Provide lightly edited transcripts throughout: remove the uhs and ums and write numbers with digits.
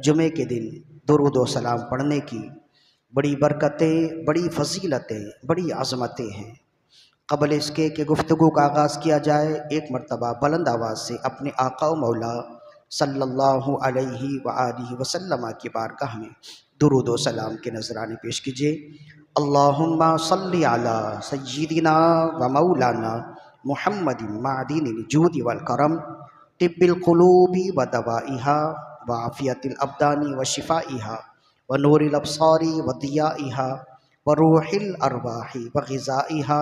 जुमे के दिन दुरूद व सलाम पढ़ने की बड़ी बरकतें, बड़ी फजीलतें, बड़ी अज़मतें हैं। क़ब्ल इसके कि गुफ्तगू का आगाज़ किया जाए, एक मरतबा बुलंद आवाज़ से अपने आका व मौला सल्लल्लाहु अलैहि व आलिहि वसल्लम की बारगाह में दुरूद व सलाम के नजराने पेश कीजिए। अल्लाहुम्मा सल्लि अला सय्यिदिना व मौलाना मुहम्मदिन मादिनिल जूदि वल करम तिब्बिल क़ुलूबि व दवाइहा व आफ़ियतिल अब्दानी व शिफ़ाइहा व नूरिल अब्सारी व दियाइहा व रूहिल अरवाही व ग़िज़ाइहा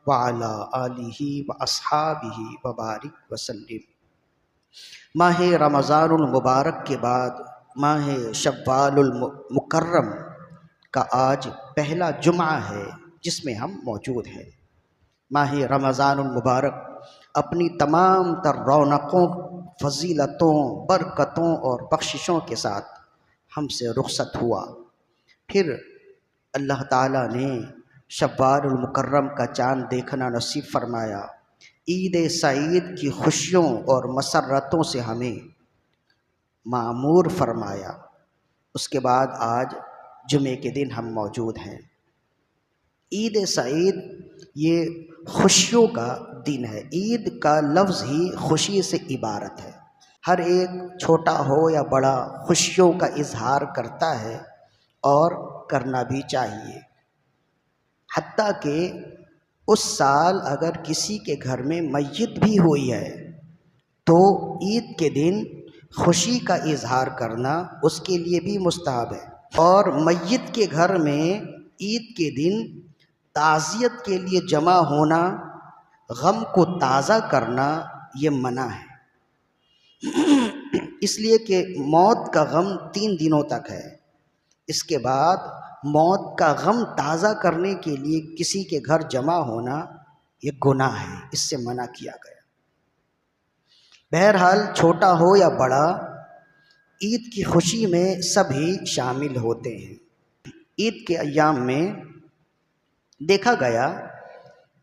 व अला आलिही व अस्हाबिही व बारिक वसल्लिम। माह रमज़ानुल मुबारक के बाद माह शव्वालुल मुकर्रम का आज पहला जुमा है जिसमें हम मौजूद हैं। माह रमज़ानुल मुबारक अपनी तमाम तर रौनकों, फजीलतों, बरकतों और बख्शिशों के साथ हमसे रुखसत हुआ। फिर अल्लाह ताला ने शव्वालुल मुकर्रम का चाँद देखना नसीब फरमाया। ईद सईद की खुशियों और मसर्रतों से हमें मामूर फरमाया। उसके बाद आज जुमे के दिन हम मौजूद हैं। ईद सईद ये खुशियों का दिन है। ईद का लफ्ज़ ही खुशी से इबारत है। हर एक छोटा हो या बड़ा खुशियों का इजहार करता है और करना भी चाहिए। हत्ता कि उस साल अगर किसी के घर में मैयत भी हुई है तो ईद के दिन खुशी का इजहार करना उसके लिए भी मुस्तहब है। और मैयत के घर में ईद के दिन ताज़ियत के लिए जमा होना, गम को ताज़ा करना, ये मना है। इसलिए कि मौत का गम 3 दिनों तक है। इसके बाद मौत का गम ताज़ा करने के लिए किसी के घर जमा होना ये गुनाह है, इससे मना किया गया। बहरहाल छोटा हो या बड़ा, ईद की खुशी में सभी शामिल होते हैं। ईद के अय्याम में देखा गया,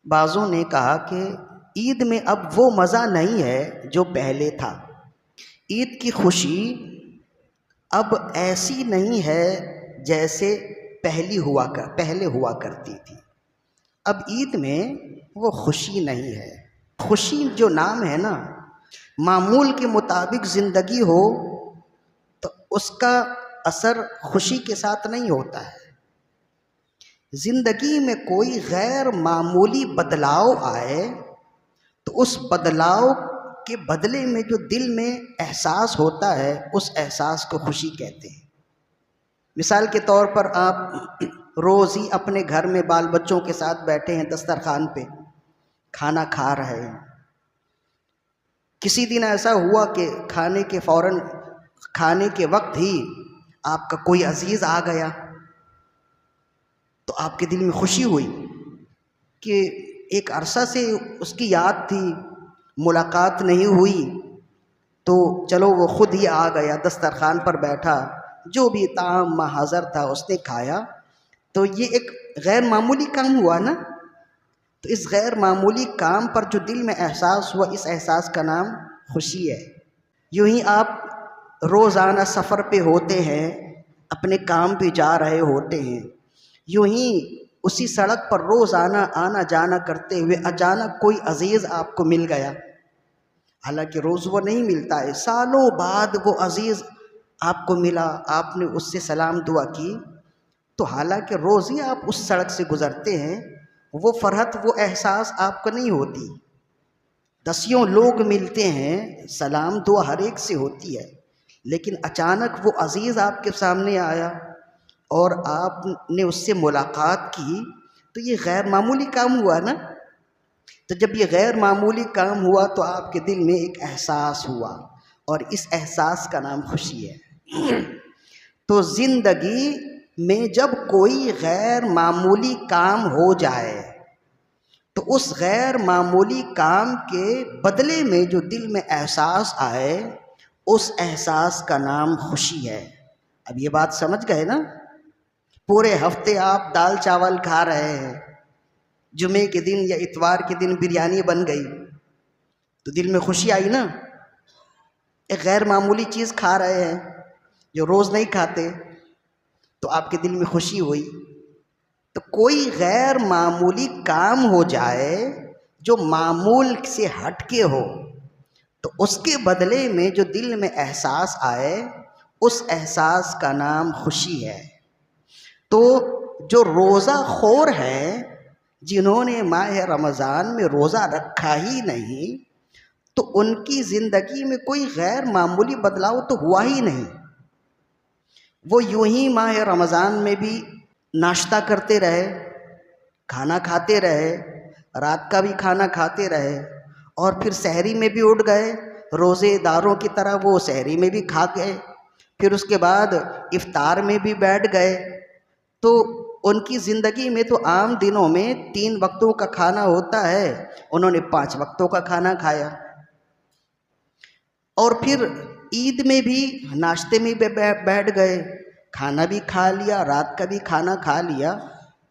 बाज़ों ने कहा कि ईद में अब वो मज़ा नहीं है जो पहले था। ईद की खुशी अब ऐसी नहीं है जैसे पहले हुआ करती थी। अब ईद में वो खुशी नहीं है। खुशी जो नाम है ना, मामूल के मुताबिक ज़िंदगी हो तो उसका असर खुशी के साथ नहीं होता है। ज़िंदगी में कोई गैर मामूली बदलाव आए तो उस बदलाव के बदले में जो दिल में एहसास होता है उस एहसास को खुशी कहते हैं। मिसाल के तौर पर आप रोज़ ही अपने घर में बाल बच्चों के साथ बैठे हैं, दस्तरखान पे खाना खा रहे हैं। किसी दिन ऐसा हुआ कि खाने के वक्त ही आपका कोई अजीज़ आ गया तो आपके दिल में खुशी हुई कि एक अरसा से उसकी याद थी, मुलाकात नहीं हुई, तो चलो वो खुद ही आ गया, दस्तरखान पर बैठा, जो भी ताम महाज़र था उसने खाया। तो ये एक गैर मामूली काम हुआ ना। तो इस गैर मामूली काम पर जो दिल में एहसास हुआ, इस एहसास का नाम खुशी है। यूँ ही आप रोज़ाना सफ़र पे होते हैं, अपने काम पे जा रहे होते हैं, यूँ ही उसी सड़क पर रोज़ाना आना जाना करते हुए अचानक कोई अजीज़ आपको मिल गया। हालांकि रोज़ वो नहीं मिलता है, सालों बाद वो अजीज़ आपको मिला, आपने उससे सलाम दुआ की, तो हालांकि रोज़ ही आप उस सड़क से गुज़रते हैं, वो फ़रहत, वो एहसास आपको नहीं होती। दसियों लोग मिलते हैं, सलाम दुआ हर एक से होती है, लेकिन अचानक वो अजीज़ आपके सामने आया और आपने उससे मुलाकात की, तो ये गैर मामूली काम हुआ ना। तो जब ये गैर मामूली काम हुआ तो आपके दिल में एक एहसास हुआ और इस एहसास का नाम खुशी है। तो ज़िंदगी में जब कोई गैर मामूली काम हो जाए तो उस गैर मामूली काम के बदले में जो दिल में एहसास आए, उस एहसास का नाम खुशी है। अब ये बात समझ गए ना। पूरे हफ्ते आप दाल चावल खा रहे हैं, जुमे के दिन या इतवार के दिन बिरयानी बन गई तो दिल में खुशी आई ना। एक गैर मामूली चीज़ खा रहे हैं, जो रोज़ नहीं खाते, तो आपके दिल में खुशी हुई। तो कोई गैर मामूली काम हो जाए जो मामूल से हटके हो, तो उसके बदले में जो दिल में एहसास आए, उस एहसास का नाम खुशी है। तो जो रोज़ा खोर हैं, जिन्होंने माह रमज़ान में रोज़ा रखा ही नहीं, तो उनकी ज़िंदगी में कोई गैर मामूली बदलाव तो हुआ ही नहीं। वो यूं ही माह रमज़ान में भी नाश्ता करते रहे, खाना खाते रहे, रात का भी खाना खाते रहे, और फिर सहरी में भी उठ गए, रोज़ेदारों की तरह वो सहरी में भी खा गए, फिर उसके बाद इफ्तार में भी बैठ गए। तो उनकी ज़िंदगी में तो आम दिनों में 3 वक्तों का खाना होता है, उन्होंने 5 वक्तों का खाना खाया। और फिर ईद में भी नाश्ते में बैठ गए, खाना भी खा लिया, रात का भी खाना खा लिया।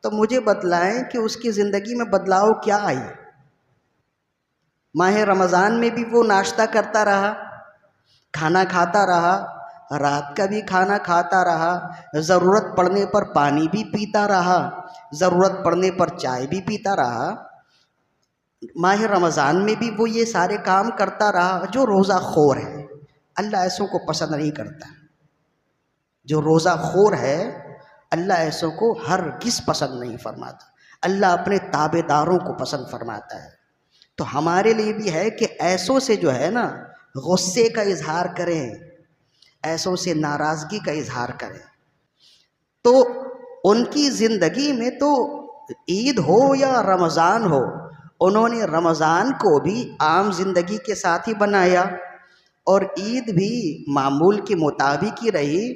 तो मुझे बतलाएं कि उसकी ज़िंदगी में बदलाव क्या आई। माह रमज़ान में भी वो नाश्ता करता रहा, खाना खाता रहा, रात का भी खाना खाता रहा, ज़रूरत पड़ने पर पानी भी पीता रहा, ज़रूरत पड़ने पर चाय भी पीता रहा। माह रमज़ान में भी वो ये सारे काम करता रहा। जो रोज़ा खोर है, अल्लाह ऐसों को पसंद नहीं करता। जो रोज़ा खोर है, अल्लाह ऐसों को हरगिज़ पसंद नहीं फरमाता। अल्लाह अपने ताबेदारों को पसंद फरमाता है। तो हमारे लिए भी है कि ऐसों से जो है ना, गुस्से का इजहार करें, ऐसों से नाराज़गी का इजहार करें। तो उनकी ज़िंदगी में तो ईद हो या रमज़ान हो, उन्होंने रमज़ान को भी आम ज़िंदगी के साथ ही बनाया और ईद भी मामूल के मुताबिक ही रही।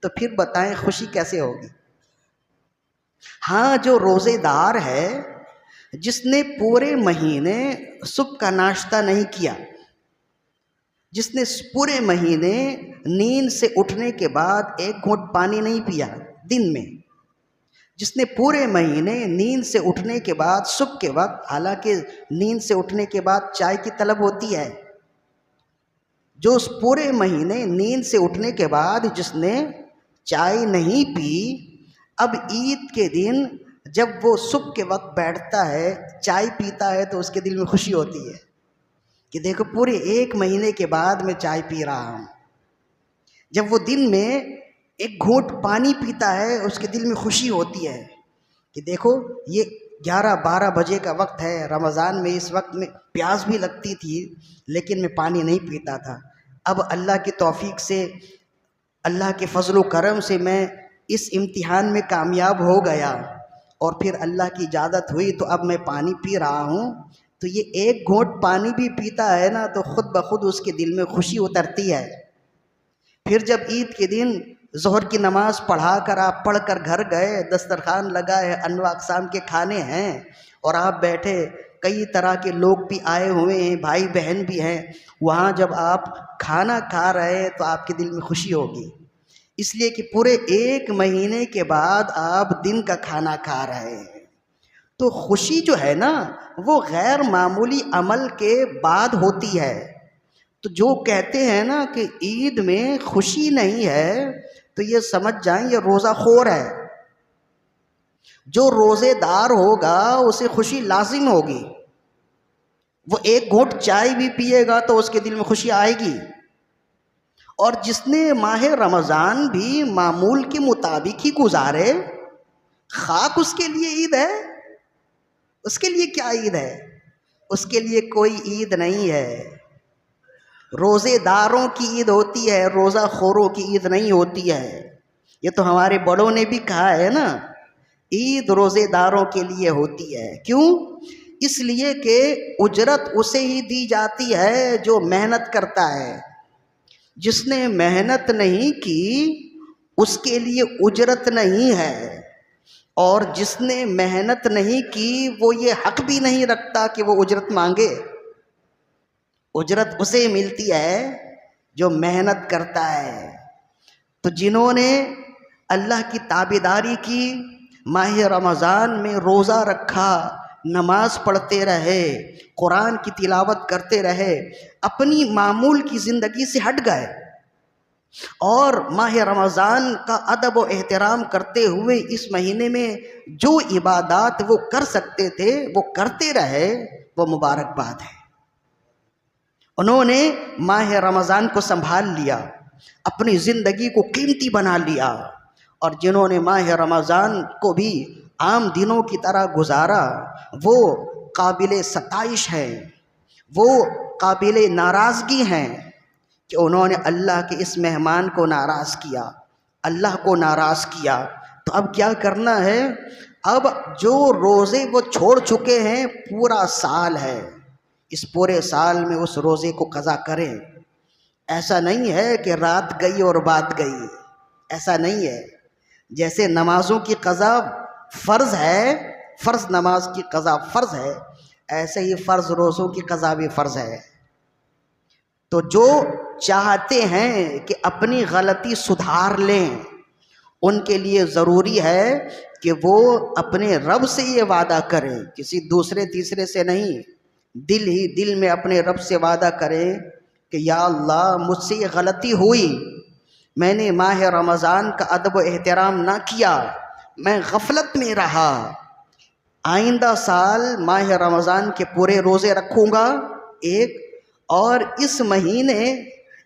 तो फिर बताएं खुशी कैसे होगी। हाँ, जो रोज़ेदार है, जिसने पूरे महीने सुबह का नाश्ता नहीं किया, जिसने पूरे महीने नींद से उठने के बाद एक घूंट पानी नहीं पिया दिन में, जिसने पूरे महीने नींद से उठने के बाद सुबह के वक्त, हालांकि नींद से उठने के बाद चाय की तलब होती है, जो उस पूरे महीने नींद से उठने के बाद जिसने चाय नहीं पी, अब ईद के दिन जब वो सुबह के वक्त बैठता है, चाय पीता है, तो उसके दिल में खुशी होती है कि देखो पूरे 1 महीने के बाद मैं चाय पी रहा हूँ। जब वो दिन में एक घूंट पानी पीता है, उसके दिल में खुशी होती है कि देखो ये 11-12 बजे का वक्त है, रमज़ान में इस वक्त में प्यास भी लगती थी, लेकिन मैं पानी नहीं पीता था। अब अल्लाह की तौफीक से, अल्लाह के फजल करम से मैं इस इम्तिहान में कामयाब हो गया और फिर अल्लाह की इजाज़त हुई, तो अब मैं पानी पी रहा हूँ। तो ये एक घूंट पानी भी पीता है ना, तो ख़ुद ब खुद उसके दिल में खुशी उतरती है। फिर जब ईद के दिन ज़ोहर की नमाज़ पढ़ा कर आप पढ़ कर घर गए, दस्तरखान लगा है, अनवा अक़साम के खाने हैं और आप बैठे, कई तरह के लोग भी आए हुए हैं, भाई बहन भी हैं, वहाँ जब आप खाना खा रहे हैं तो आपके दिल में खुशी होगी, इसलिए कि पूरे 1 महीने के बाद आप दिन का खाना खा रहे हैं। तो खुशी जो है ना, वो गैर मामूली अमल के बाद होती है। तो जो कहते हैं ना कि ईद में खुशी नहीं है, तो ये समझ जाएं ये रोज़ा खोर है। जो रोज़ेदार होगा उसे खुशी लाजिम होगी। वो एक घूंट चाय भी पिएगा तो उसके दिल में खुशी आएगी। और जिसने माह रमज़ान भी मामूल के मुताबिक ही गुजारे, खाक उसके लिए ईद है। उसके लिए क्या ईद है? उसके लिए कोई ईद नहीं है। रोज़ेदारों की ईद होती है, रोज़ा खोरों की ईद नहीं होती है। ये तो हमारे बड़ों ने भी कहा है ना, ईद रोज़ेदारों के लिए होती है। क्यों? इसलिए कि उजरत उसे ही दी जाती है जो मेहनत करता है। जिसने मेहनत नहीं की उसके लिए उजरत नहीं है, और जिसने मेहनत नहीं की वो ये हक भी नहीं रखता कि वो उजरत मांगे। उजरत उसे मिलती है जो मेहनत करता है। तो जिन्होंने अल्लाह की ताबेदारी की, माह रमज़ान में रोज़ा रखा, नमाज पढ़ते रहे, कुरान की तिलावत करते रहे, अपनी मामूल की ज़िंदगी से हट गए, और माह रमज़ान का अदब व एहतराम करते हुए इस महीने में जो इबादत वो कर सकते थे वो करते रहे, वो मुबारकबाद है। उन्होंने माह रमज़ान को संभाल लिया, अपनी ज़िंदगी को कीमती बना लिया। और जिन्होंने माह रमज़ान को भी आम दिनों की तरह गुजारा, वो काबिल सताइश हैं, वो काबिल नाराज़गी हैं कि उन्होंने अल्लाह के इस मेहमान को नाराज़ किया, अल्लाह को नाराज़ किया। तो अब क्या करना है? अब जो रोज़े वो छोड़ चुके हैं, पूरा साल है, इस पूरे साल में उस रोज़े को क़ज़ा करें। ऐसा नहीं है कि रात गई और बात गई, ऐसा नहीं है। जैसे नमाज़ों की क़ज़ा फ़र्ज़ है, फ़र्ज़ नमाज की क़ज़ा फ़र्ज़ है, ऐसे ही फ़र्ज़ रोज़ों की क़ज़ा भी फ़र्ज़ है। तो जो चाहते हैं कि अपनी गलती सुधार लें, उनके लिए ज़रूरी है कि वो अपने रब से ये वादा करें, किसी दूसरे तीसरे से नहीं, दिल ही दिल में अपने रब से वादा करें कि या अल्लाह, मुझसे ये गलती हुई, मैंने माह रमज़ान का अदब व एहतराम ना किया, मैं गफलत में रहा। आइंदा साल माह रमज़ान के पूरे रोज़े रखूँगा एक, और इस महीने,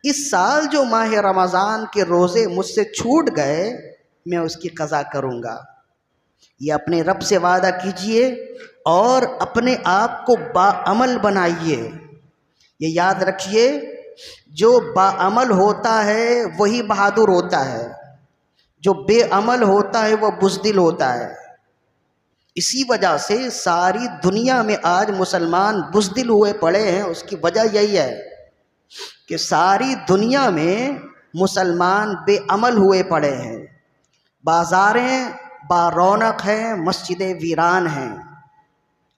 इस साल जो माह रमज़ान के रोज़े मुझसे छूट गए, मैं उसकी क़ज़ा करूँगा। ये अपने रब से वादा कीजिए और अपने आप को बाअमल बनाइए। ये याद रखिए, जो बाअमल होता है वही बहादुर होता है, जो बेअमल होता है वह बुज़दिल होता है। इसी वजह से सारी दुनिया में आज मुसलमान बुज़दिल हुए पड़े हैं। उसकी वजह यही है कि सारी दुनिया में मुसलमान बेअमल हुए पड़े हैं। बाज़ारें बारौनक हैं, मस्जिदें वीरान हैं।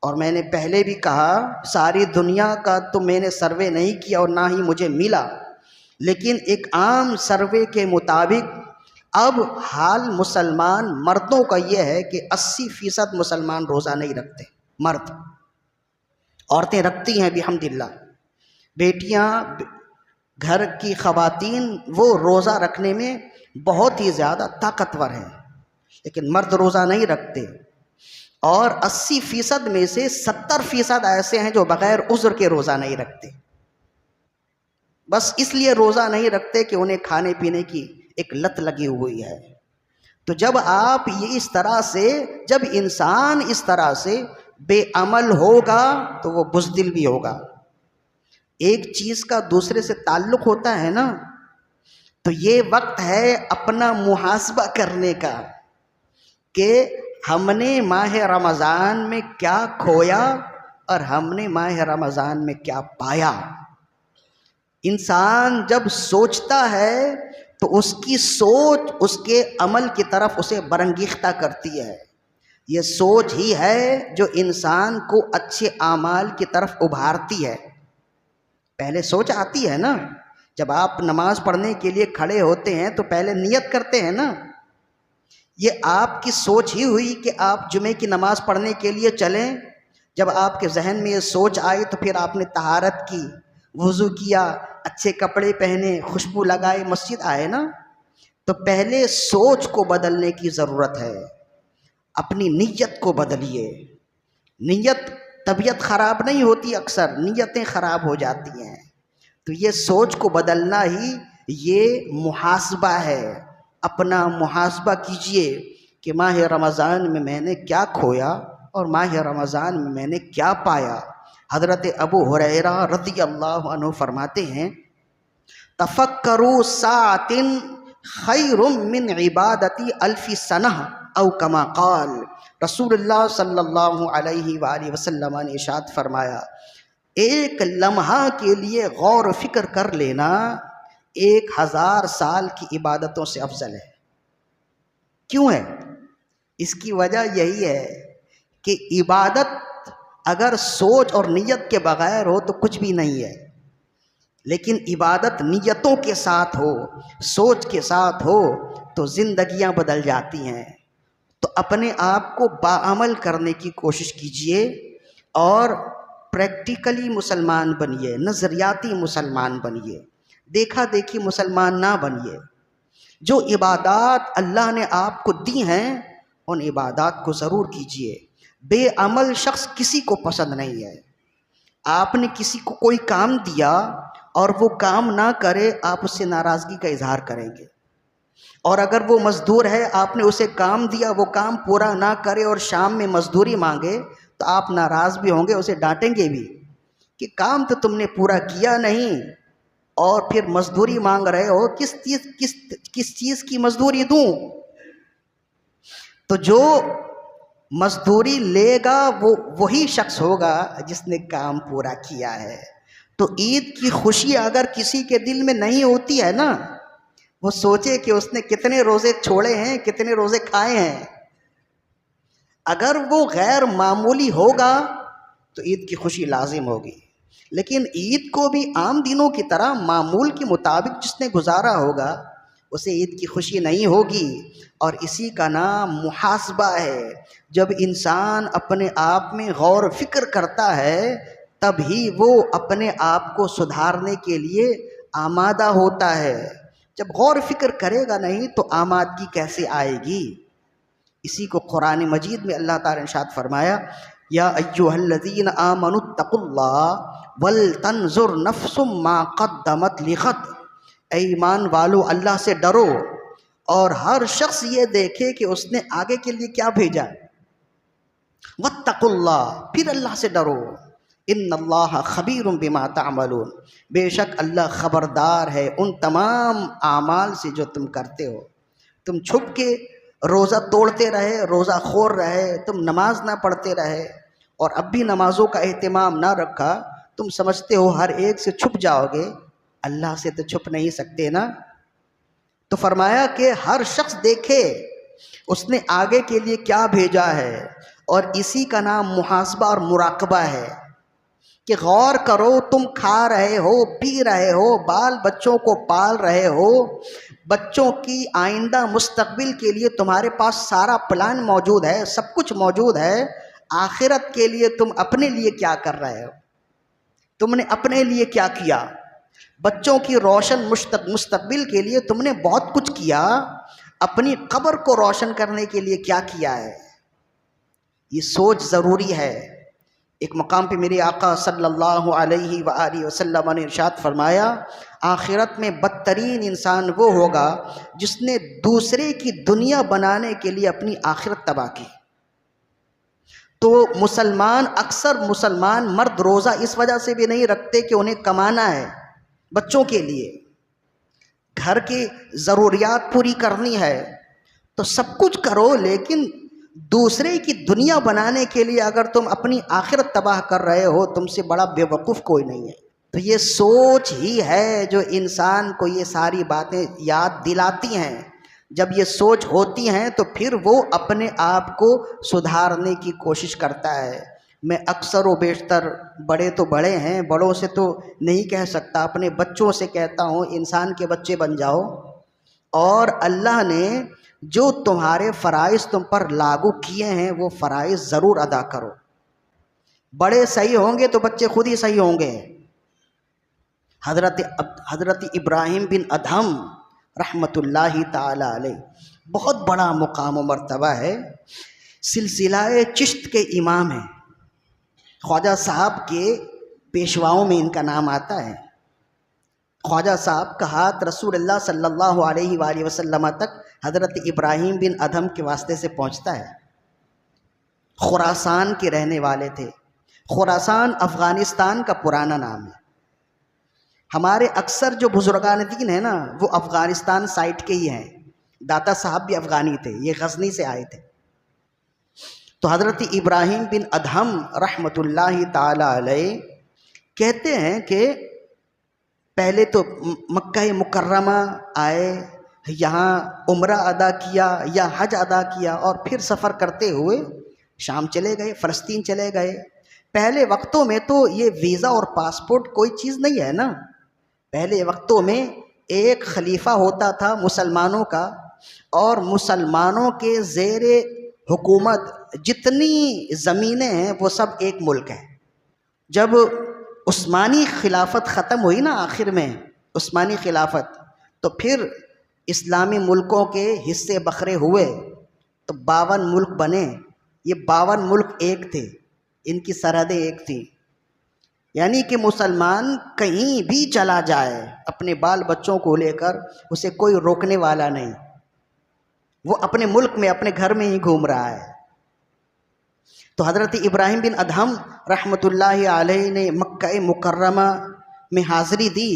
और मैंने पहले भी कहा, सारी दुनिया का तो मैंने सर्वे नहीं किया और ना ही मुझे मिला, लेकिन एक आम सर्वे के मुताबिक अब हाल मुसलमान मर्दों का यह है कि 80% मुसलमान रोज़ा नहीं रखते, मर्द। औरतें रखती हैं बिहम्दिल्लाह, बेटियां, घर की ख़वातीन, वो रोज़ा रखने में बहुत ही ज़्यादा ताकतवर हैं, लेकिन मर्द रोज़ा नहीं रखते। और 80% में से 70% ऐसे हैं जो बग़ैर उज़्र के रोज़ा नहीं रखते। बस इसलिए रोज़ा नहीं रखते कि उन्हें खाने पीने की एक लत लगी हुई है। तो जब आप ये इस तरह से, जब इंसान इस तरह से बेअमल होगा तो वो बुज़दिल भी होगा। एक चीज़ का दूसरे से ताल्लुक़ होता है ना, तो ये वक्त है अपना मुहासबा करने का कि हमने माह रमज़ान में क्या खोया और हमने माह रमज़ान में क्या पाया। इंसान जब सोचता है तो उसकी सोच उसके अमल की तरफ उसे बरंगीख्ता करती है। ये सोच ही है जो इंसान को अच्छे आमाल की तरफ उभारती है। पहले सोच आती है ना, जब आप नमाज पढ़ने के लिए खड़े होते हैं तो पहले नियत करते हैं ना। ये आपकी सोच ही हुई कि आप जुमे की नमाज़ पढ़ने के लिए चलें। जब आपके जहन में ये सोच आई तो फिर आपने तहारत की, वज़ू किया, अच्छे कपड़े पहने, खुशबू लगाए, मस्जिद आए ना। तो पहले सोच को बदलने की ज़रूरत है, अपनी नीयत को बदलिए। नीयत, तबीयत ख़राब नहीं होती, अक्सर नीयतें ख़राब हो जाती हैं। तो ये सोच को बदलना ही ये मुहासबा है। अपना मुहासबा कीजिए कि माह रमज़ान में मैंने क्या खोया और माह रमज़ान में मैंने क्या पाया। हज़रत अबू हुरैरा रज़ियल्लाहु अन्हु फरमाते हैं, तफ़क्करू सातिन खैरुम मिन इबादती अल्फ़ी सनह औ कमा क़ाल। रसूलुल्लाह सल्लल्लाहु अलैहि वसल्लम ने इरशाद फरमाया, एक लम्हा के लिए गौर फिक्र कर लेना 1000 साल की इबादतों से अफजल है। क्यों है? इसकी वजह यही है कि इबादत अगर सोच और नीयत के बगैर हो तो कुछ भी नहीं है, लेकिन इबादत नीयतों के साथ हो, सोच के साथ हो तो ज़िंदगियां बदल जाती हैं। तो अपने आप को बाअमल करने की कोशिश कीजिए और प्रैक्टिकली मुसलमान बनिए, नज़रियाती मुसलमान बनिए। देखा देखी मुसलमान ना बनिए। जो इबादात अल्लाह ने आपको दी हैं उन इबादात को ज़रूर कीजिए। बेअमल शख्स किसी को पसंद नहीं है। आपने किसी को कोई काम दिया और वो काम ना करे, आप उससे नाराज़गी का इजहार करेंगे। और अगर वो मज़दूर है, आपने उसे काम दिया, वो काम पूरा ना करे और शाम में मज़दूरी मांगे, तो आप नाराज़ भी होंगे, उसे डांटेंगे भी कि काम तो तुमने पूरा किया नहीं और फिर मज़दूरी मांग रहे हो। किस चीज़ की मज़दूरी दूं? तो जो मज़दूरी लेगा वो वही शख्स होगा जिसने काम पूरा किया है। तो ईद की खुशी अगर किसी के दिल में नहीं होती है ना, वो सोचे कि उसने कितने रोज़े छोड़े हैं, कितने रोज़े खाए हैं। अगर वो गैर मामूली होगा तो ईद की खुशी लाजिम होगी। लेकिन ईद को भी आम दिनों की तरह मामूल के मुताबिक जिसने गुजारा होगा उसे ईद की खुशी नहीं होगी। और इसी का नाम मुहासबा है। जब इंसान अपने आप में गौर फिक्र करता है तभी वो अपने आप को सुधारने के लिए आमादा होता है। जब गौर फिक्र करेगा नहीं तो आमादगी कैसे आएगी? इसी को कुरान मजीद में अल्लाह ताला ने इरशाद फरमाया, या अय्युहल्लज़ीना आमनुत्तकुल्लाह वल तंजुर नफ्सुम मा क़द्दमत लिग़द। ऐ ईमान वालो, अल्लाह से डरो और हर शख्स ये देखे कि उसने आगे के लिए क्या भेजा। वत्तकुल्लाह, फिर अल्लाह से डरो। इन्नल्लाह खबीरुम बिमा तामलून, बेशक अल्लाह ख़बरदार है उन तमाम आमाल से जो तुम करते हो। तुम छुप के रोज़ा तोड़ते रहे, रोज़ा खोर रहे, तुम नमाज ना पढ़ते रहे और अब भी नमाज़ों का एहतिमाम ना रखा, तुम समझते हो हर एक से छुप जाओगे। अल्लाह से तो छुप नहीं सकते ना। तो फरमाया कि हर शख्स देखे उसने आगे के लिए क्या भेजा है। और इसी का नाम मुहासबा और मुराकबा है कि गौर करो, तुम खा रहे हो, पी रहे हो, बाल बच्चों को पाल रहे हो, बच्चों की आइंदा मुस्तकबिल के लिए तुम्हारे पास सारा प्लान मौजूद है, सब कुछ मौजूद है। आखिरत के लिए तुम अपने लिए क्या कर रहे हो? तुमने अपने लिए क्या किया? बच्चों की रोशन मुस्तकबिल के लिए तुमने बहुत कुछ किया, अपनी कब्र को रोशन करने के लिए क्या किया है? ये सोच ज़रूरी है। एक मकाम पे मेरे आका सल्लल्लाहु अलैहि वसल्लम ने इरशाद फरमाया, आखिरत में बदतरीन इंसान वो होगा जिसने दूसरे की दुनिया बनाने के लिए अपनी आखिरत तबाह की। तो अक्सर मुसलमान मर्द रोज़ा इस वजह से भी नहीं रखते कि उन्हें कमाना है, बच्चों के लिए घर की ज़रूरियात पूरी करनी है, तो सब कुछ करो, लेकिन दूसरे की दुनिया बनाने के लिए अगर तुम अपनी आखिरत तबाह कर रहे हो, तुमसे बड़ा बेवकूफ़ कोई नहीं है। तो ये सोच ही है जो इंसान को ये सारी बातें याद दिलाती हैं। जब ये सोच होती हैं तो फिर वो अपने आप को सुधारने की कोशिश करता है। मैं अक्सर व बेशतर, बड़े तो बड़े हैं, बड़ों से तो नहीं कह सकता, अपने बच्चों से कहता हूँ, इंसान के बच्चे बन जाओ और अल्लाह ने जो तुम्हारे फ़राइज़ तुम पर लागू किए हैं वो फ़राइज़ ज़रूर अदा करो। बड़े सही होंगे तो बच्चे खुद ही सही होंगे। हज़रत इब्राहिम बिन अदहम रहमतुल्लाहि ताला अलैह बहुत बड़ा मुकाम व मर्तबा है, सिलसिलाए चिश्त के इमाम हैं। ख्वाजा साहब के पेशवाओं में इनका नाम आता है। ख्वाजा साहब का हाथ रसूलुल्लाह सल्लल्लाहु अलैहि वसल्लम तक हज़रत इब्राहिम बिन अदहम के वास्ते से पहुँचता है। खुरासान के रहने वाले थे। खुरासान अफ़गानिस्तान का पुराना नाम है। हमारे अक्सर जो बुजुर्गान दीन है ना, वो अफ़गानिस्तान साइड के ही हैं। दाता साहब भी अफ़गानी थे, ये गज़नी से आए थे। तो हज़रत इब्राहिम बिन अदहम रहमतुल्लाहि ताला अलैह कहते हैं कि पहले तो मक्का मुकर्रमा आए, यहाँ उम्रा अदा किया या हज अदा किया और फिर सफ़र करते हुए शाम चले गए, फ़लस्तीन चले गए। पहले वक्तों में तो ये वीज़ा और पासपोर्ट कोई चीज़ नहीं है ना। पहले वक्तों में एक खलीफा होता था मुसलमानों का, और मुसलमानों के ज़ेरे हुकूमत जितनी ज़मीनें हैं वो सब एक मुल्क है। जब उस्मानी खिलाफत ख़त्म हुई ना आखिर में, उस्मानी खिलाफत, तो फिर इस्लामी मुल्कों के हिस्से बखरे हुए तो 52 मुल्क बने। ये 52 मुल्क एक थे, इनकी सरहदें एक थी। यानी कि मुसलमान कहीं भी चला जाए अपने बाल बच्चों को लेकर, उसे कोई रोकने वाला नहीं, वो अपने मुल्क में अपने घर में ही घूम रहा है। तो हज़रत इब्राहिम बिन अदहम रहमतुल्लाहि अलैहि ने मक्का मुकर्रमा में हाज़िरी दी,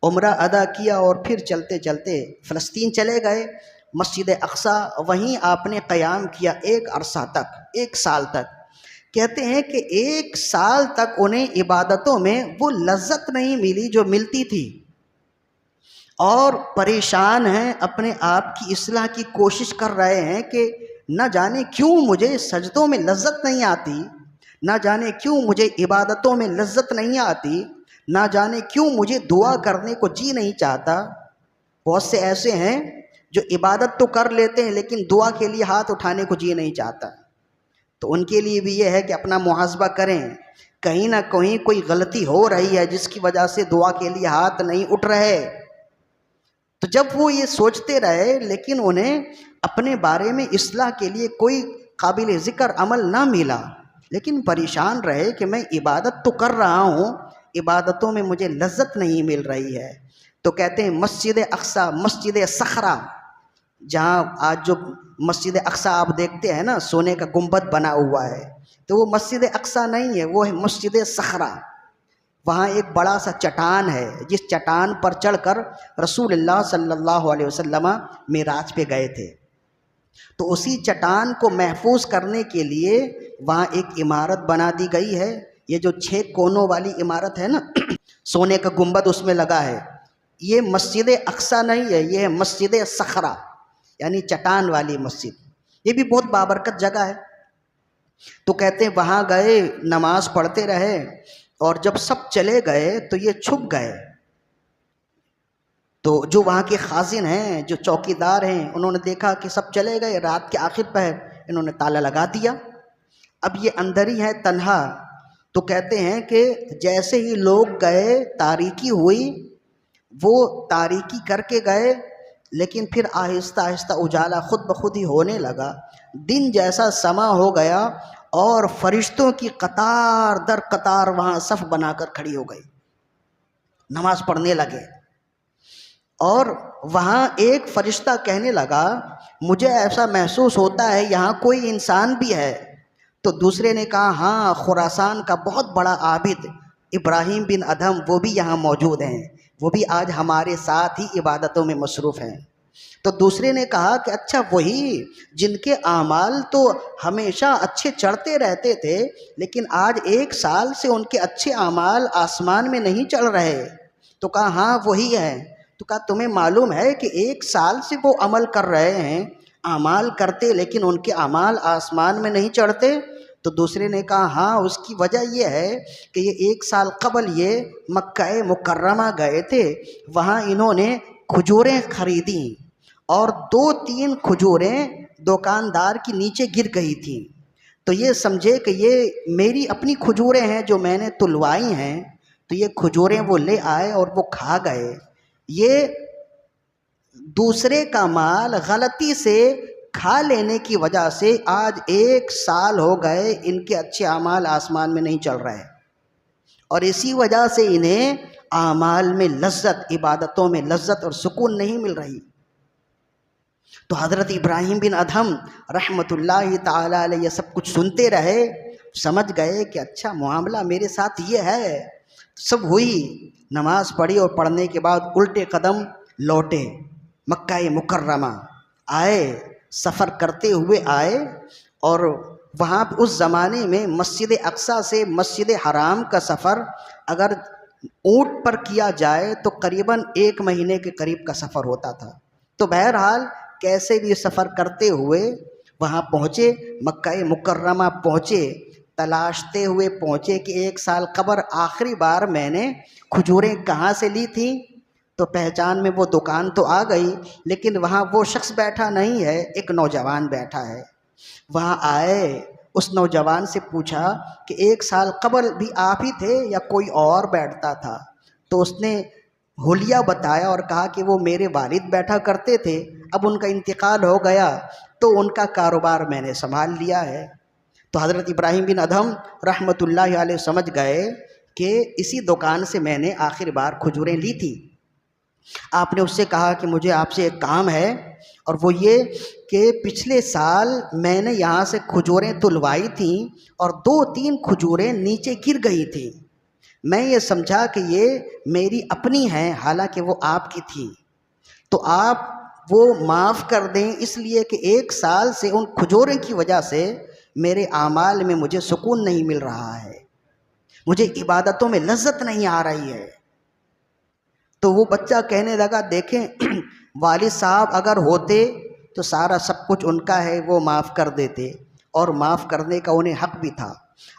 उम्रा अदा किया और फिर चलते चलते फ़लस्तीन चले गए, मस्जिद अक्सा, वहीं आपने क़याम किया एक अरसा तक, 1 साल तक। कहते हैं कि 1 साल तक उन्हें इबादतों में वो लज्जत नहीं मिली जो मिलती थी, और परेशान हैं, अपने आप की इस्लाह की कोशिश कर रहे हैं कि न जाने क्यों मुझे सजदों में लज्जत नहीं आती, न जाने क्यों मुझे इबादतों में लज्जत नहीं आती, ना जाने क्यों मुझे दुआ करने को जी नहीं चाहता। बहुत से ऐसे हैं जो इबादत तो कर लेते हैं लेकिन दुआ के लिए हाथ उठाने को जी नहीं चाहता। तो उनके लिए भी ये है कि अपना मुहासबा करें, कहीं ना कहीं कोई गलती हो रही है जिसकी वजह से दुआ के लिए हाथ नहीं उठ रहे। तो जब वो ये सोचते रहे लेकिन उन्हें अपने बारे में इस्लाह के लिए कोई काबिल ज़िक्र अमल ना मिला, लेकिन परेशान रहे कि मैं इबादत तो कर रहा हूँ, इबादतों में मुझे लज्जत नहीं मिल रही है। तो कहते हैं मस्जिद अक्सा, मस्जिद सखरा, जहाँ आज जो मस्जिद अक्सा आप देखते हैं ना, सोने का गुंबद बना हुआ है, तो वो मस्जिद अक्सा नहीं है, वो है मस्जिद सखरा। वहाँ एक बड़ा सा चट्टान है, जिस चट्टान पर चढ़कर रसूलुल्लाह सल्लल्लाहु अलैहि वसल्लम मेराज पे गए थे। तो उसी चट्टान को महफूज करने के लिए वहाँ एक इमारत बना दी गई है। ये जो 6 कोनों वाली इमारत है ना, सोने का गुंबद उसमें लगा है, ये मस्जिद अक्सा नहीं है, ये है मस्जिद सखरा, यानी चट्टान वाली मस्जिद। ये भी बहुत बाबरकत जगह है। तो कहते हैं वहाँ गए, नमाज पढ़ते रहे, और जब सब चले गए तो ये छुप गए। तो जो वहाँ के खाजिन हैं, जो चौकीदार हैं, उन्होंने देखा कि सब चले गए, रात के आखिर पहर इन्होंने ताला लगा दिया। अब ये अंदर ही है तन्हा। तो कहते हैं कि जैसे ही लोग गए तारीकी हुई, वो तारीकी करके गए, लेकिन फिर आहिस्ता आहिस्ता उजाला खुद ब खुद ही होने लगा। दिन जैसा समा हो गया और फरिश्तों की कतार दर कतार वहाँ सफ़ बनाकर खड़ी हो गई, नमाज पढ़ने लगे। और वहाँ एक फरिश्ता कहने लगा, मुझे ऐसा महसूस होता है यहाँ कोई इंसान भी है। तो दूसरे ने कहा, हाँ, खुरासान का बहुत बड़ा आबिद इब्राहिम बिन अदहम, वो भी यहाँ मौजूद हैं, वो भी आज हमारे साथ ही इबादतों में मसरूफ़ हैं। तो दूसरे ने कहा कि अच्छा, वही जिनके आमाल तो हमेशा अच्छे चढ़ते रहते थे, लेकिन आज 1 साल से उनके अच्छे आमाल आसमान में नहीं चढ़ रहे। तो कहा, हाँ, वही है। तो कहा, तुम्हें मालूम है कि 1 साल से वो अमल कर रहे हैं, आमाल करते, लेकिन उनके आमाल आसमान में नहीं चढ़ते। तो दूसरे ने कहा, हाँ, उसकी वजह यह है कि ये 1 साल कबल ये मक्का मुकर्रमा गए थे, वहाँ इन्होंने खजूरें खरीदी और 2-3 खजूरें दुकानदार की नीचे गिर गई थी। तो ये समझे कि ये मेरी अपनी खजूरें हैं जो मैंने तुलवाई हैं। तो ये खजूरें वो ले आए और वो खा गए। ये दूसरे का माल गलती से खा लेने की वजह से आज 1 साल हो गए इनके अच्छे आमाल आसमान में नहीं चल रहे, और इसी वजह से इन्हें आमाल में लज्जत, इबादतों में लज्जत और सुकून नहीं मिल रही। तो हज़रत इब्राहिम बिन अदहम रहमतुल्लाहि ताला अलैहि ये सब कुछ सुनते रहे, समझ गए कि अच्छा मामला मेरे साथ ये है। सब हुई, नमाज पढ़ी और पढ़ने के बाद उल्टे कदम लौटे, मक्का मुकर्रमा आए, सफ़र करते हुए आए। और वहाँ उस ज़माने में मस्जिद अक्सा से मस्जिद हराम का सफ़र अगर ऊँट पर किया जाए तो करीबन 1 महीने के करीब का सफ़र होता था। तो बहरहाल कैसे भी सफ़र करते हुए वहाँ पहुँचे, मक्का मुकर्रमा पहुँचे, तलाशते हुए पहुँचे कि 1 साल कब्ल आखिरी बार मैंने खजूरें कहाँ से ली थी। तो पहचान में वो दुकान तो आ गई, लेकिन वहाँ वो शख्स बैठा नहीं है, एक नौजवान बैठा है। वहाँ आए, उस नौजवान से पूछा कि 1 साल कब्ल भी आप ही थे या कोई और बैठता था। तो उसने हुलिया बताया और कहा कि वो मेरे वालिद बैठा करते थे, अब उनका इंतकाल हो गया तो उनका कारोबार मैंने संभाल लिया है। तो हज़रत इब्राहिम बिन अदहम रहमतुल्लाहि अलैह समझ गए कि इसी दुकान से मैंने आखिर बार खजूरें ली थी। आपने उससे कहा कि मुझे आपसे एक काम है, और वो ये कि पिछले साल मैंने यहाँ से खजूरें तुलवाई थी और 2-3 खजूरें नीचे गिर गई थी। मैं ये समझा कि ये मेरी अपनी हैं, हालांकि वो आपकी थी, तो आप वो माफ़ कर दें, इसलिए कि 1 साल से उन खजूरों की वजह से मेरे आमाल में मुझे सुकून नहीं मिल रहा है, मुझे इबादतों में लज्जत नहीं आ रही है। तो वो बच्चा कहने लगा, देखें वालिद साहब अगर होते तो सारा सब कुछ उनका है, वो माफ़ कर देते, और माफ़ करने का उन्हें हक़ भी था।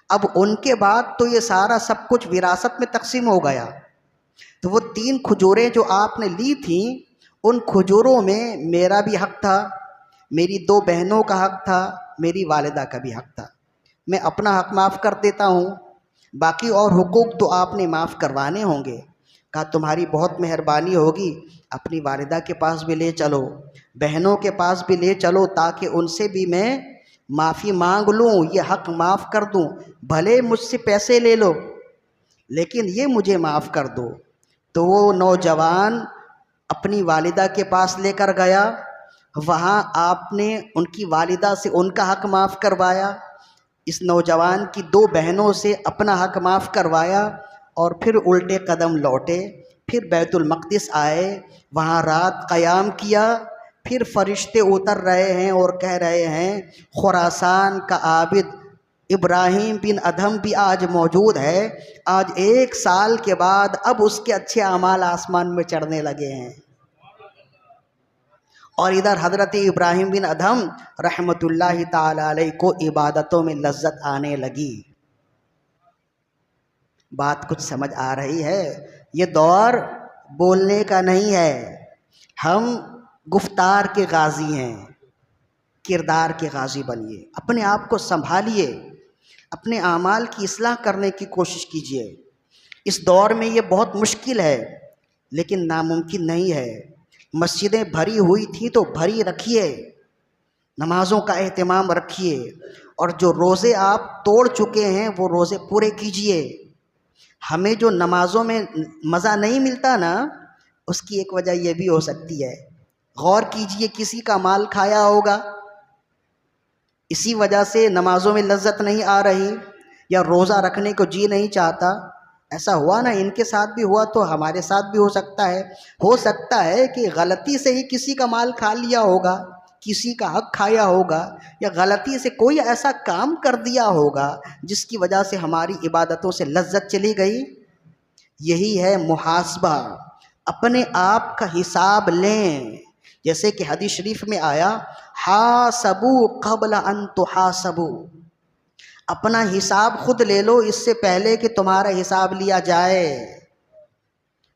अब उनके बाद तो ये सारा सब कुछ विरासत में तकसीम हो गया। तो वो 3 खजूरें जो आपने ली थी, उन खजूरों में मेरा भी हक़ था, मेरी 2 बहनों का हक़ था, मेरी वालिदा का भी हक़ था। मैं अपना हक़ माफ़ कर देता हूँ, बाकी और हुकूक तो आपने माफ़ करवाने होंगे। कहा तुम्हारी बहुत मेहरबानी होगी, अपनी वालिदा के पास भी ले चलो, बहनों के पास भी ले चलो, ताकि उनसे भी मैं माफ़ी मांग लूँ, ये हक़ माफ़ कर दूँ। भले मुझसे पैसे ले लो, लेकिन ये मुझे माफ़ कर दो। तो वो नौजवान अपनी वालिदा के पास लेकर गया, वहाँ आपने उनकी वालिदा से उनका हक़ माफ़ करवाया, इस नौजवान की 2 बहनों से अपना हक़ माफ़ करवाया, और फिर उल्टे कदम लौटे, फिर बैतुल मक़दिस आए, वहाँ रात क़याम किया। फिर फरिश्ते उतर रहे हैं और कह रहे हैं खुरासान का आबिद इब्राहिम बिन अदहम भी आज मौजूद है, आज 1 साल के बाद अब उसके अच्छे अमाल आसमान में चढ़ने लगे हैं। और इधर हज़रत इब्राहिम बिन अदहम रहमतुल्लाहि ताला अलैह को इबादतों में लज्जत आने लगी। बात कुछ समझ आ रही है? ये दौर बोलने का नहीं है, हम गुफ्तार के गाजी हैं, किरदार के गाजी बनिए, अपने आप को संभालिए, अपने आमाल की इस्लाह करने की कोशिश कीजिए। इस दौर में ये बहुत मुश्किल है, लेकिन नामुमकिन नहीं है। मस्जिदें भरी हुई थी तो भरी रखिए, नमाज़ों का एहतमाम रखिए, और जो रोज़े आप तोड़ चुके हैं वो रोज़े पूरे कीजिए। हमें जो नमाज़ों में मज़ा नहीं मिलता ना, उसकी एक वजह यह भी हो सकती है। गौर कीजिए, किसी का माल खाया होगा, इसी वजह से नमाज़ों में लज्जत नहीं आ रही, या रोज़ा रखने को जी नहीं चाहता। ऐसा हुआ ना, इनके साथ भी हुआ तो हमारे साथ भी हो सकता है। हो सकता है कि गलती से ही किसी का माल खा लिया होगा, किसी का हक खाया होगा, या गलती से कोई ऐसा काम कर दिया होगा जिसकी वजह से हमारी इबादतों से लज्जत चली गई। यही है मुहासबा, अपने आप का हिसाब लें। जैसे कि हदीस शरीफ में आया, हासबू क़ब्ल अन तुहासबू, अपना हिसाब खुद ले लो इससे पहले कि तुम्हारा हिसाब लिया जाए।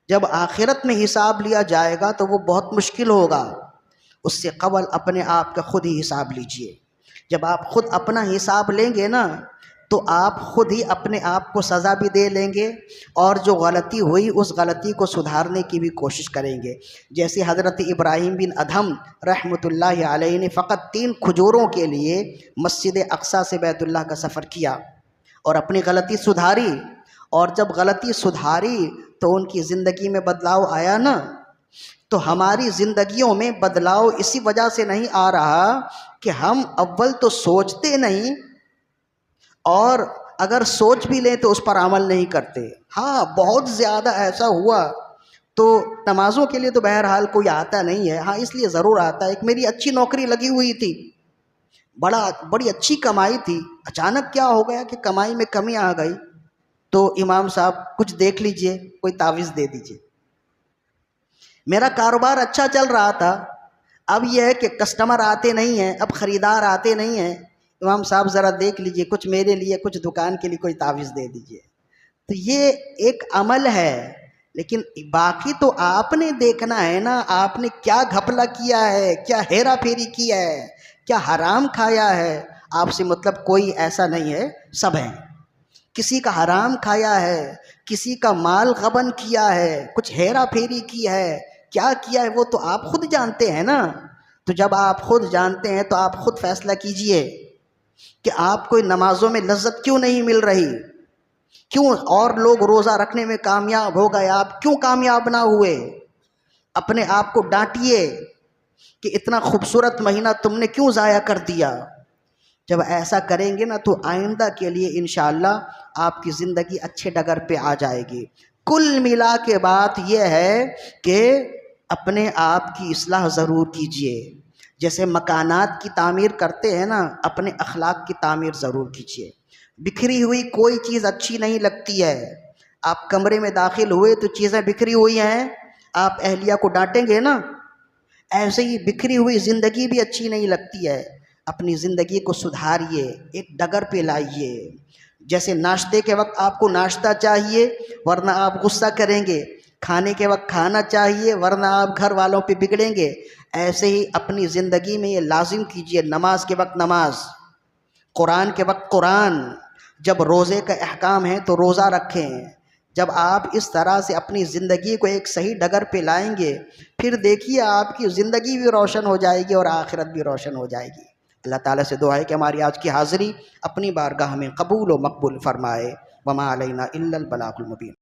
जब आखिरत में हिसाब लिया जाएगा तो वो बहुत मुश्किल होगा, उससे कबल अपने आप का खुद ही हिसाब लीजिए। जब आप खुद अपना हिसाब लेंगे ना, तो आप खुद ही अपने आप को सज़ा भी दे लेंगे, और जो गलती हुई उस गलती को सुधारने की भी कोशिश करेंगे। जैसे हज़रत इब्राहिम बिन अदहम रहमतुल्लाहि अलैहि ने फ़कत 3 खजूरों के लिए मस्जिद अक़सा से बैतुल्लाह का सफ़र किया और अपनी गलती सुधारी, और जब गलती सुधारी तो उनकी ज़िंदगी में बदलाव आया ना। तो हमारी ज़िंदगियों में बदलाव इसी वजह से नहीं आ रहा कि हम अव्वल तो सोचते नहीं, और अगर सोच भी लें तो उस पर अमल नहीं करते। हाँ, बहुत ज़्यादा ऐसा हुआ तो नमाज़ों के लिए तो बहरहाल कोई आता नहीं है। हाँ, इसलिए ज़रूर आता है। एक मेरी अच्छी नौकरी लगी हुई थी, बड़ी अच्छी कमाई थी, अचानक क्या हो गया कि कमाई में कमी आ गई। तो इमाम साहब कुछ देख लीजिए, कोई तावीज़ दे दीजिए। मेरा कारोबार अच्छा चल रहा था, अब यह है कि कस्टमर आते नहीं हैं, अब ख़रीदार आते नहीं हैं। इमाम साहब ज़रा देख लीजिए, कुछ मेरे लिए, कुछ दुकान के लिए कोई तावीज़ दे दीजिए। तो ये एक अमल है, लेकिन बाकी तो आपने देखना है ना, आपने क्या घपला किया है, क्या हेरा फेरी किया है, क्या हराम खाया है। आपसे मतलब कोई ऐसा नहीं है, सब हैं। किसी का हराम खाया है, किसी का माल गबन किया है, कुछ हेरा फेरी की है, क्या किया है वो तो आप खुद जानते हैं ना। तो जब आप खुद जानते हैं तो आप खुद फैसला कीजिए कि आपको नमाजों में लज्जत क्यों नहीं मिल रही, क्यों और लोग रोज़ा रखने में कामयाब हो गए, आप क्यों कामयाब ना हुए। अपने आप को डांटिए कि इतना खूबसूरत महीना तुमने क्यों ज़ाया कर दिया। जब ऐसा करेंगे ना तो आइंदा के लिए इंशाअल्लाह आपकी ज़िंदगी अच्छे डगर पे आ जाएगी। कुल मिला के बात यह है कि अपने आप की इस्लाह ज़रूर कीजिए। जैसे मकानात की तामीर करते हैं ना, अपने अखलाक की तामीर ज़रूर कीजिए। बिखरी हुई कोई चीज़ अच्छी नहीं लगती है। आप कमरे में दाखिल हुए तो चीज़ें बिखरी हुई हैं, आप अहलिया को डांटेंगे ना। ऐसे ही बिखरी हुई ज़िंदगी भी अच्छी नहीं लगती है। अपनी ज़िंदगी को सुधारिए, एक डगर पे लाइए। जैसे नाश्ते के वक्त आपको नाश्ता चाहिए वरना आप गुस्सा करेंगे, खाने के वक्त खाना चाहिए वरना आप घर वालों पे बिगड़ेंगे। ऐसे ही अपनी ज़िंदगी में ये लाजिम कीजिए, नमाज के वक्त नमाज, कुरान के वक्त कुरान। जब रोज़े का अहकाम है तो रोज़ा रखें। जब आप इस तरह से अपनी ज़िंदगी को एक सही डगर पे लाएंगे, फिर देखिए आपकी ज़िंदगी भी रोशन हो जाएगी और आखिरत भी रोशन हो जाएगी। अल्लाह ताला से दुआ है कि हमारी आज की हाज़िरी अपनी बारगाह में कबूल व मकबूल फ़रमाए। वमा अलैना इल्लल बलागुल मुबीन।